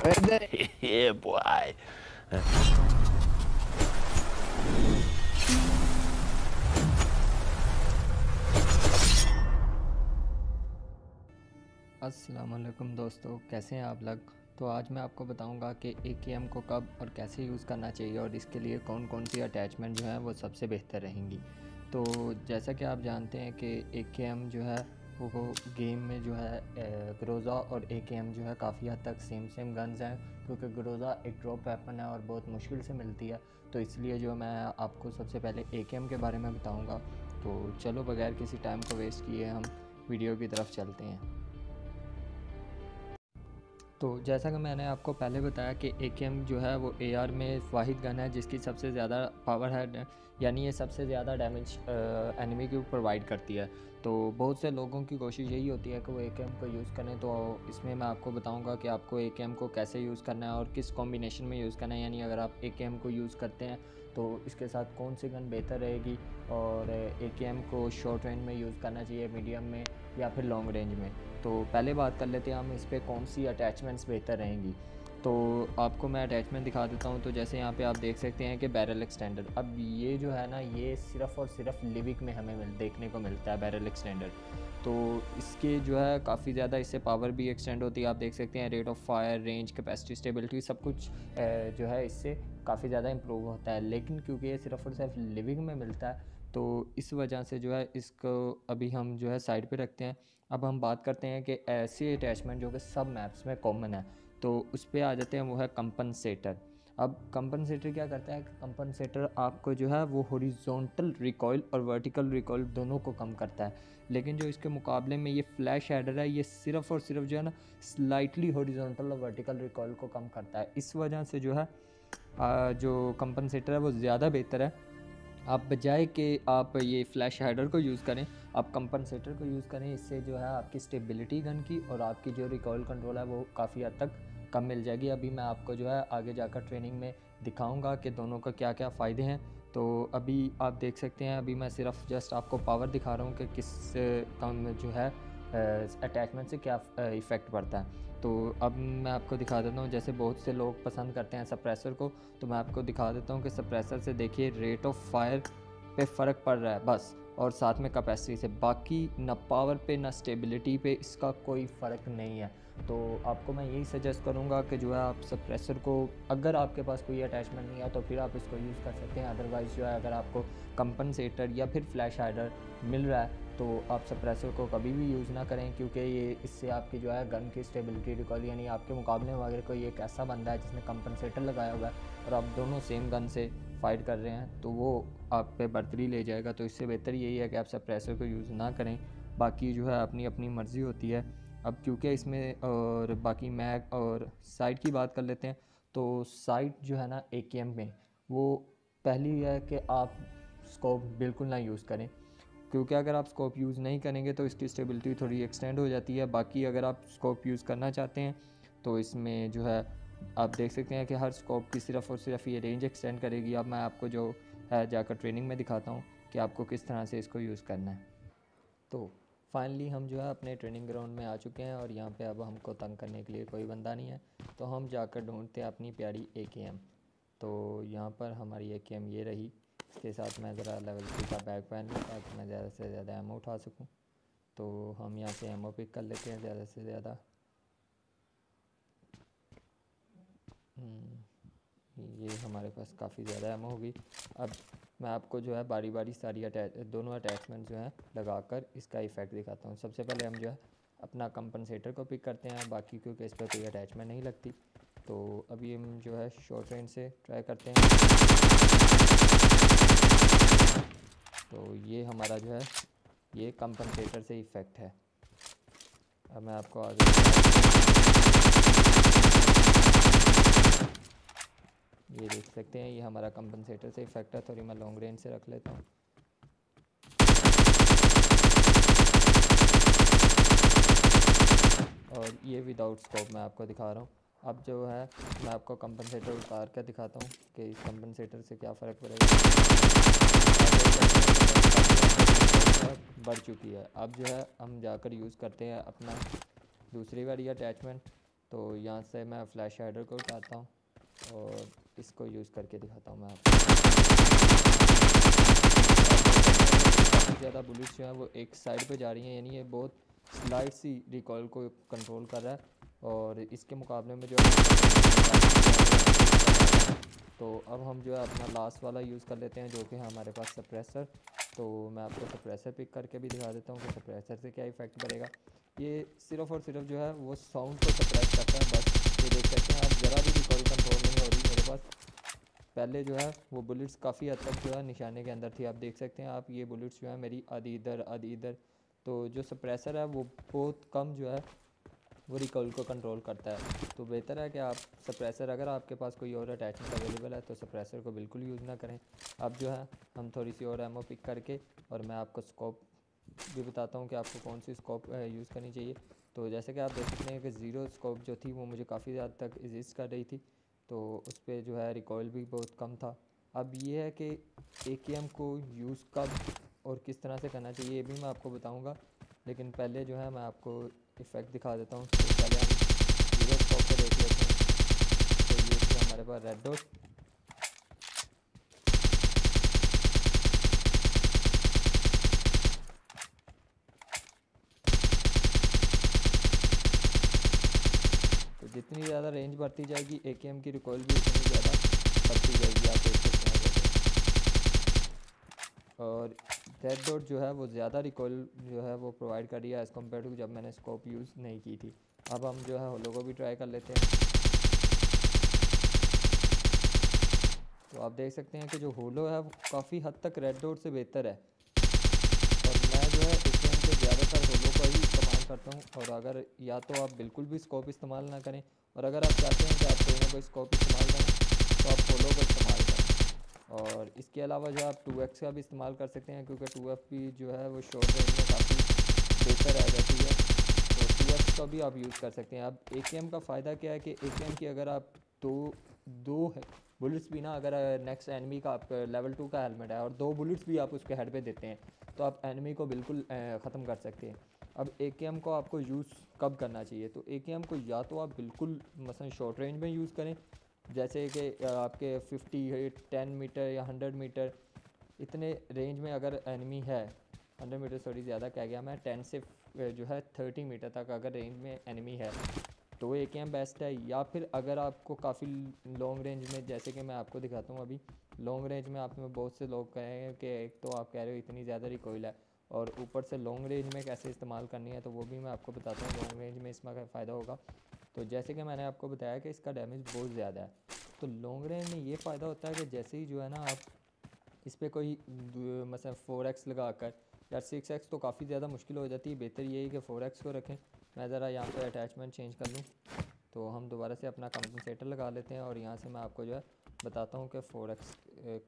Yeah, boy. अस्सलामुअलैकुम दोस्तों, कैसे हैं आप लोग। तो आज मैं आपको बताऊंगा कि AKM को कब और कैसे यूज़ करना चाहिए और इसके लिए कौन कौन सी अटैचमेंट जो है वो सबसे बेहतर रहेंगी। तो जैसा कि आप जानते हैं कि AKM जो है वो गेम में जो है ग्रोज़ा और AKM जो है काफ़ी हद तक सेम गन्स हैं, क्योंकि ग्रोज़ा एक ड्रॉप वेपन है और बहुत मुश्किल से मिलती है। तो इसलिए जो मैं आपको सबसे पहले AKM के बारे में बताऊँगा। तो चलो बगैर किसी टाइम को वेस्ट किए हम वीडियो की तरफ चलते हैं। तो जैसा कि मैंने आपको पहले बताया कि AKM जो है वो AR में वाहिद गन है जिसकी सबसे ज़्यादा पावर है, यानी ये सबसे ज़्यादा डैमेज एनिमी को प्रोवाइड करती है। तो बहुत से लोगों की कोशिश यही होती है कि वो AKM को यूज़ करें। तो इसमें मैं आपको बताऊंगा कि आपको AKM को कैसे यूज़ करना है और किस कॉम्बिनेशन में यूज़ करना है, यानी अगर आप AKM को यूज़ करते हैं तो इसके साथ कौन सी गन बेहतर रहेगी, और AKM को शॉर्ट रेंज में यूज़ करना चाहिए, मीडियम में या फिर लॉन्ग रेंज में। तो पहले बात कर लेते हैं हम इस पर कौन सी अटैचमेंट्स बेहतर रहेंगी। तो आपको मैं अटैचमेंट दिखा देता हूँ। तो जैसे यहाँ पे आप देख सकते हैं कि बैरल एक्सटेंडर, अब ये जो है ना ये सिर्फ़ और सिर्फ लिविक में हमें देखने को मिलता है बैरल एक्सटेंडर। तो इसके जो है काफ़ी ज़्यादा इससे पावर भी एक्सटेंड होती है। आप देख सकते हैं rate of fire, range, capacity, stability सब कुछ जो है इससे काफ़ी ज़्यादा इम्प्रूव होता है। लेकिन क्योंकि ये सिर्फ़ और सिर्फ लिविंग में मिलता है तो इस वजह से जो है इसको अभी हम जो है साइड पे रखते हैं। अब हम बात करते हैं कि ऐसे अटैचमेंट जो कि सब मैप्स में कॉमन है, तो उस पर आ जाते हैं, वो है कंपनसेटर। अब कंपनसेटर क्या करता है कि कंपनसेटर आपको जो है वो हॉरिजॉन्टल रिकॉइल और वर्टिकल रिकॉइल दोनों को कम करता है। लेकिन जो इसके मुकाबले में ये फ्लैश एडर है ये सिर्फ़ और सिर्फ जो है ना स्लाइटली हॉरिजॉन्टल और वर्टिकल रिकॉइल को कम करता है। इस वजह से जो है जो कंपनसेटर है वो ज़्यादा बेहतर है। आप बजाय कि आप ये फ्लैश हाइडर को यूज़ करें, आप कंपनसेटर को यूज़ करें। इससे जो है आपकी स्टेबिलिटी गन की और आपकी जो रिकॉइल कंट्रोल है वो काफ़ी हद तक कम मिल जाएगी। अभी मैं आपको जो है आगे जाकर ट्रेनिंग में दिखाऊंगा कि दोनों का क्या क्या फ़ायदे हैं। तो अभी आप देख सकते हैं, अभी मैं सिर्फ जस्ट आपको पावर दिखा रहा हूँ कि किस कम जो है अटैचमेंट से क्या इफ़ेक्ट पड़ता है। तो अब मैं आपको दिखा देता हूँ। जैसे बहुत से लोग पसंद करते हैं सप्रेसर को, तो मैं आपको दिखा देता हूँ कि सप्रेसर से देखिए रेट ऑफ फायर पे फ़र्क पड़ रहा है बस, और साथ में कैपेसिटी से, बाकी ना पावर पे ना स्टेबिलिटी पे इसका कोई फ़र्क नहीं है। तो आपको मैं यही सजेस्ट करूँगा कि जो है आप सप्रेसर को, अगर आपके पास कोई अटैचमेंट नहीं है तो फिर आप इसको यूज़ कर सकते हैं। अदरवाइज़ जो है अगर आपको कंपनसेटर या फिर फ्लैश हाइडर मिल रहा है तो आप सप्रेसर को कभी भी यूज़ ना करें, क्योंकि ये इससे आपकी जो है गन की स्टेबिलिटी रिकॉइल, यानी आपके मुकाबले में अगर कोई एक ऐसा बंदा है जिसने कंपनसेटर लगाया हुआ है और आप दोनों सेम गन से फाइट कर रहे हैं तो वो आप पे बर्तरी ले जाएगा। तो इससे बेहतर यही है कि आप सप्रेसर को यूज़ ना करें। बाकी जो है अपनी अपनी मर्ज़ी होती है। अब क्योंकि इसमें, और बाकी मैग और साइड की बात कर लेते हैं। तो साइड जो है ना AKM में, वो पहली है कि आप स्कोप बिल्कुल ना यूज़ करें, क्योंकि अगर आप स्कोप यूज़ नहीं करेंगे तो इसकी स्टेबिलिटी थोड़ी एक्सटेंड हो जाती है। बाकी अगर आप स्कोप यूज़ करना चाहते हैं तो इसमें जो है आप देख सकते हैं कि हर स्कोप की सिर्फ़ और सिर्फ ये रेंज एक्सटेंड करेगी। अब मैं आपको जो है जाकर ट्रेनिंग में दिखाता हूँ कि आपको किस तरह से इसको यूज़ करना है। तो फाइनली हम जो है अपने ट्रेनिंग ग्राउंड में आ चुके हैं और यहाँ पे अब हमको तंग करने के लिए कोई बंदा नहीं है। तो हम जाकर ढूंढते हैं अपनी प्यारी AKM। तो यहाँ पर हमारी AKM ये रही। इसके साथ मैं ज़रा लेवल 3 का बैग पहन लूँ ताकि मैं ज़्यादा से ज़्यादा एमो उठा सकूँ। तो हम यहाँ से एमो पिक कर लेते हैं ज़्यादा से ज़्यादा। ये हमारे पास काफ़ी ज़्यादा एमो होगी। अब मैं आपको जो है बारी बारी सारी दोनों अटैचमेंट जो हैं लगाकर इसका इफ़ेक्ट दिखाता हूँ। सबसे पहले हम जो है अपना कंपनसेटर को पिक करते हैं, बाकी क्योंकि इस पर कोई अटैचमेंट नहीं लगती। तो अभी हम जो है शॉर्ट रेंज से ट्राई करते हैं। तो ये हमारा जो है ये कंपनसेटर से इफ़ेक्ट है। अब मैं आपको आगे ये देख सकते हैं, ये हमारा कंपनसेटर से इफ़ेक्ट है। थोड़ी मैं लॉन्ग रेंज से रख लेता हूँ। और ये विदाउट स्कोप मैं आपको दिखा रहा हूँ। अब जो है मैं आपको कंपनसेटर उतार कर दिखाता हूँ कि इस कंपनसेटर से क्या फ़र्क पड़ेगा। बढ़ चुकी है। अब जो है हम जाकर यूज़ करते हैं अपना दूसरी वाली अटैचमेंट। तो यहाँ से मैं फ्लैश हाइडर को उठाता हूँ और इसको यूज़ करके दिखाता हूँ मैं आपको। काफ़ी ज़्यादा बुलेट्स जो हैं वो एक साइड पे जा रही हैं, यानी ये बहुत स्लाइड सी रिकॉइल को कंट्रोल कर रहा है। और इसके मुकाबले में जो है तो अब हम जो है अपना लास्ट वाला यूज़ कर लेते हैं, जो कि है हमारे पास सप्रेसर। तो मैं आपको सप्रेसर पिक करके भी दिखा देता हूँ कि सप्रेसर से क्या इफ़ेक्ट पड़ेगा। ये सिर्फ़ और सिर्फ जो है वो साउंड को सप्रेस करता है बस। ये देख सकते हैं आप, ज़रा भी रिकॉइल कंट्रोल नहीं हो रही मेरे पास। पहले जो है वो बुलेट्स काफ़ी हद तक जो है निशाने के अंदर थी, आप देख सकते हैं आप, ये बुलेट्स जो है मेरी आधी इधर आधी इधर। तो जो सप्रेसर है वो बहुत कम जो है वो रिकॉइल को कंट्रोल करता है। तो बेहतर है कि आप सप्रेसर, अगर आपके पास कोई और अटैचमेंट अवेलेबल है तो सप्रेसर को बिल्कुल यूज़ ना करें। अब जो है हम थोड़ी सी और एमओ पिक करके, और मैं आपको स्कोप भी बताता हूँ कि आपको कौन सी स्कोप यूज़ करनी चाहिए। तो जैसे कि आप देख सकते हैं कि ज़ीरो स्कोप जो थी वो मुझे काफ़ी ज़्यादा तक एग्जिस्ट कर रही थी, तो उस पर जो है रिकॉइल भी बहुत कम था। अब ये है कि AKM को यूज़ कब और किस तरह से करना चाहिए ये भी मैं आपको बताऊंगा, लेकिन पहले जो है मैं आपको इफ़ेक्ट दिखा देता हूँ। तो पहले हम ज़ीरो स्कोप को देख लेते हैं। तो ये थी हमारे पास रेड डॉट। तो जितनी ज़्यादा रेंज बढ़ती जाएगी AKM की रिकॉइल भी उतनी ज़्यादा बढ़ती जाएगी, आप देख सकते हैं जैसे। और रेड डॉट जो है वो ज़्यादा रिकॉइल जो है वो प्रोवाइड कर रही है एज़ कम्पेयर टू जब मैंने स्कोप यूज़ नहीं की थी। अब हम जो है होलो को भी ट्राई कर लेते हैं। तो आप देख सकते हैं कि जो होलो है वो काफ़ी हद तक रेड डॉट से बेहतर है। और मैं जो है AKM के ज़्यादातर होलो का ही इस्तेमाल करता हूँ। और अगर या तो आप बिल्कुल भी स्कोप इस्तेमाल ना करें, और अगर आप चाहते हैं कि आप कोई ना कोई स्कोप इस्तेमाल करें तो आप होलो का इस्तेमाल करें। और इसके अलावा जो आप 2x का भी इस्तेमाल कर सकते हैं, क्योंकि 2x भी जो है वो शॉर्ट रेंज में काफ़ी बेहतर आ जाती है। तो 2x का भी आप यूज़ कर सकते हैं। अब AKM का फ़ायदा क्या है कि AKM की अगर आप दो दो है बुलेट्स भी ना, अगर नेक्स्ट एनिमी का आप लेवल 2 का हेलमेट है और 2 बुलेट्स भी आप उसके हेड पे देते हैं तो आप एनिमी को बिल्कुल ख़त्म कर सकते हैं। अब AKM को आपको यूज़ कब करना चाहिए, तो AKM को या तो आप बिल्कुल मसलन शॉर्ट रेंज में यूज़ करें, जैसे कि आपके 50 10 मीटर या 100 मीटर इतने रेंज में अगर एनिमी है। 100 मीटर सॉरी ज़्यादा कह गया मैं, 10 से जो है 30 मीटर तक अगर रेंज में एनिमी है तो AKM बेस्ट है। या फिर अगर आपको काफ़ी लॉन्ग रेंज में, जैसे कि मैं आपको दिखाता हूँ अभी, लॉन्ग रेंज में आप में बहुत से लोग कहेंगे कि एक तो आप कह रहे हो इतनी ज़्यादा रिकॉइल है और ऊपर से लॉन्ग रेंज में कैसे इस्तेमाल करनी है, तो वो भी मैं आपको बताता हूँ लॉन्ग रेंज में इसमें क्या फ़ायदा होगा। तो जैसे कि मैंने आपको बताया कि इसका डैमेज बहुत ज़्यादा है। तो लॉन्ग रेंज में ये फ़ायदा होता है कि जैसे ही जो है ना आप इस पर कोई मतलब 4x लगा कर, या 6x तो काफ़ी ज़्यादा मुश्किल हो जाती है, बेहतर यही कि 4x को रखें। मैं ज़रा यहाँ पे अटैचमेंट चेंज कर लूँ, तो हम दोबारा से अपना कंपनसेटर लगा लेते हैं और यहाँ से मैं आपको जो है बताता हूँ कि 4x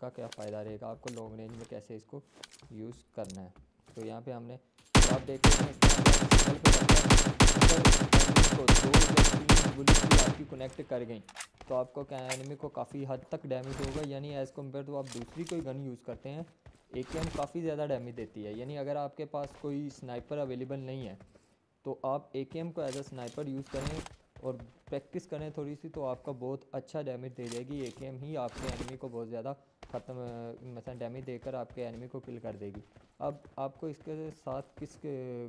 का क्या फ़ायदा रहेगा, आपको लॉन्ग रेंज में कैसे इसको यूज़ करना है। तो यहाँ पे हमने, तो आप देख लेते हैं सिग्नल पर अगर को 2 या 3 बुलेट भी आपकी कनेक्ट कर गई तो आपको क्या एनिमी को काफ़ी हद तक डैमेज होगा, यानी एज़ कम्पेयर टू आप दूसरी कोई गन यूज़ करते हैं AKM काफ़ी ज़्यादा डैमेज देती है। यानी अगर आपके पास कोई स्नाइपर अवेलेबल नहीं है तो आप AKM को एज अ स्नाइपर यूज़ करें और प्रैक्टिस करें थोड़ी सी, तो आपका बहुत अच्छा डैमेज दे देगी। AKM ही आपके एनिमी को बहुत ज़्यादा ख़त्म मतलब डैमेज देकर आपके एनिमी को किल कर देगी। अब आपको इसके साथ किस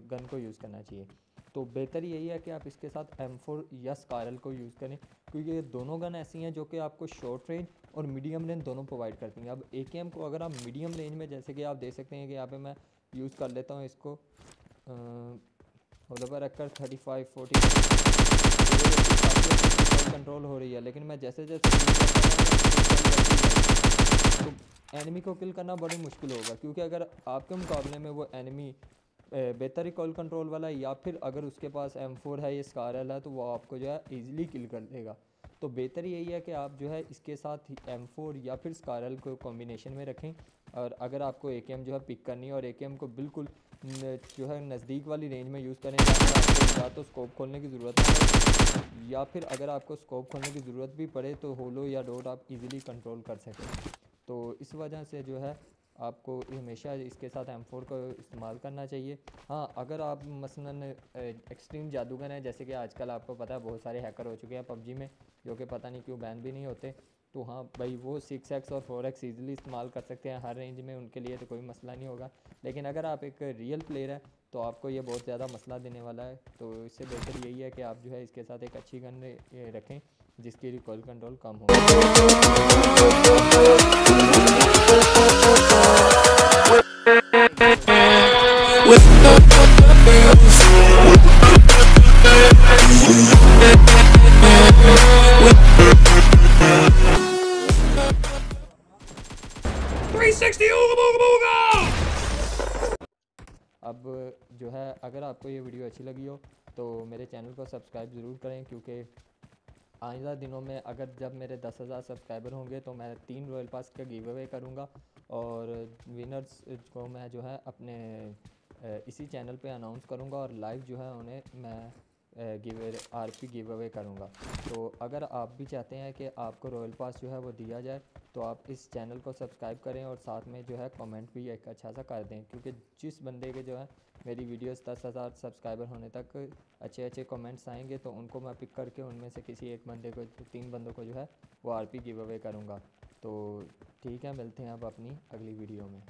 गन को यूज़ करना चाहिए, तो बेहतर यही है कि आप इसके साथ M4 या स्कारल को यूज़ करें, क्योंकि ये दोनों गन ऐसी हैं जो कि आपको शॉर्ट रेंज और मीडियम रेंज दोनों प्रोवाइड करती हैं। अब AKM को अगर आप मीडियम रेंज में, जैसे कि आप देख सकते हैं कि यहाँ पे मैं यूज़ कर लेता हूँ इसको होलो पर रखकर 35-40 कंट्रोल हो रही है, लेकिन मैं जैसे जैसे तो एनिमी को किल करना बड़ी मुश्किल होगा, क्योंकि अगर आपके मुकाबले में वो एनिमी बेहतर रिकॉल कंट्रोल वाला है या फिर अगर उसके पास M4 है या स्कारल है तो वो आपको जो है ईज़िली किल कर देगा। तो बेहतर यही है कि आप जो है इसके साथ M4 या फिर स्कारल को कॉम्बिनेशन में रखें। और अगर आपको AKM जो है पिक करनी है और AKM को बिल्कुल जो है नज़दीक वाली रेंज में यूज़ करें, जहाँ पर आपको या तो स्कोप खोलने की ज़रूरत ना पड़े, या फिर अगर आपको स्कोप खोलने की ज़रूरत भी पड़े तो होलो या डॉट आप इजीली कंट्रोल कर सकें। तो इस वजह से जो है आपको हमेशा इसके साथ M4 को इस्तेमाल करना चाहिए। हाँ, अगर आप मसलन एक्सट्रीम जादूगर हैं, जैसे कि आजकल आपको पता है बहुत सारे हैकर हो चुके हैं पबजी में, जो कि पता नहीं क्यों बैन भी नहीं होते, तो हाँ भाई वो 6x और 4x ईज़िली इस्तेमाल कर सकते हैं हर रेंज में, उनके लिए तो कोई मसला नहीं होगा। लेकिन अगर आप एक रियल प्लेयर है तो आपको ये बहुत ज़्यादा मसला देने वाला है। तो इससे बेहतर यही है कि आप जो है इसके साथ एक अच्छी गन रखें जिसकी रिकॉइल कंट्रोल कम हो। अब जो है अगर आपको ये वीडियो अच्छी लगी हो तो मेरे चैनल को सब्सक्राइब ज़रूर करें, क्योंकि आइंदा दिनों में अगर जब मेरे 10,000 सब्सक्राइबर होंगे तो मैं 3 रॉयल पास का गिव अवे करूँगा, और विनर्स को मैं जो है अपने इसी चैनल पे अनाउंस करूँगा, और लाइव जो है उन्हें मैं RP गिव अवे करूँगा। तो अगर आप भी चाहते हैं कि आपको रॉयल पास जो है वो दिया जाए तो आप इस चैनल को सब्सक्राइब करें, और साथ में जो है कमेंट भी एक अच्छा सा कर दें, क्योंकि जिस बंदे के जो है मेरी वीडियोस 10,000 सब्सक्राइबर होने तक अच्छे अच्छे कमेंट्स आएंगे तो उनको मैं पिक करके उनमें से किसी एक बंदे को, 3 बंदों को जो है वो RP गिव अवे करूँगा। तो ठीक है, मिलते हैं अब अपनी अगली वीडियो में।